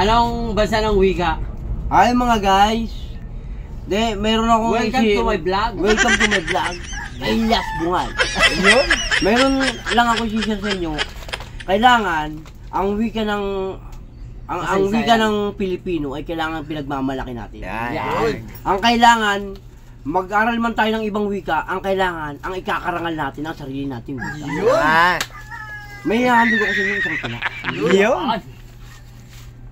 Anong bansa ng wika? Hi mga guys. Meron akong Welcome to my vlog. Welcome to my vlog. Elias Bungal. Yun? Meron lang ako i-share sa inyo. Kailangan ang wika ng ang wika ng Pilipino ay kailangan pinagmamalaki natin. Yan. Ang kailangan mag-aral man tayo ng ibang wika, ang kailangan ang ikakarangal natin ang sarili nating wika. Yun! May hahando ko sa inyo isang tula. Yun!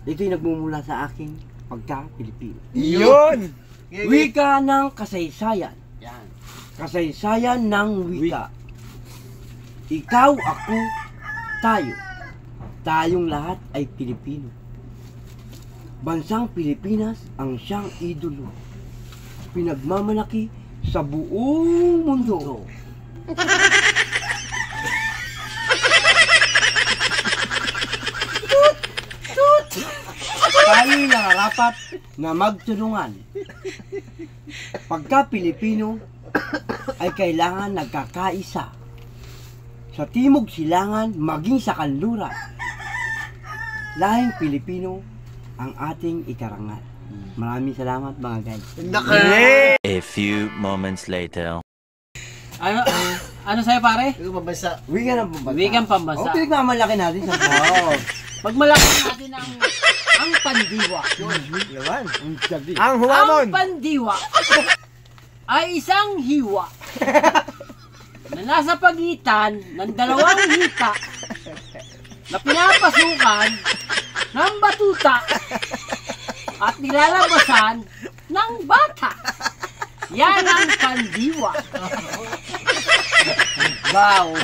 Ito'y nagmumula sa aking pagka-Pilipino. Yun! Wika ng kasaysayan. Yan. Kasaysayan ng wika. Ikaw, ako, tayo. Tayong lahat ay Pilipino. Bansang Pilipinas ang siyang idolo. Pinagmamalaki sa buong mundo. Tayo'y nararapat na magtulungan. Pagka Pilipino ay kailangan nagkakaisa. Sa Timog Silangan, maging sa kanluran. Lahing Pilipino ang ating ikarangal. Maraming salamat mga guys. A few moments later. Ano sa'yo pare? Ito pabasa. Wika ng pambansa. Wikang pambansa. O, pinagmamalaki natin sa buwan. Pagmalaki natin ang pandiwa. Naman. Ang sabi. Ang humamon. Ang pandiwa ay isang hiwa na nasa pagitan ng dalawang hika na pinapasukan ng batuta at nilalabasan ng bata. Yan ang pandiwa. Wow.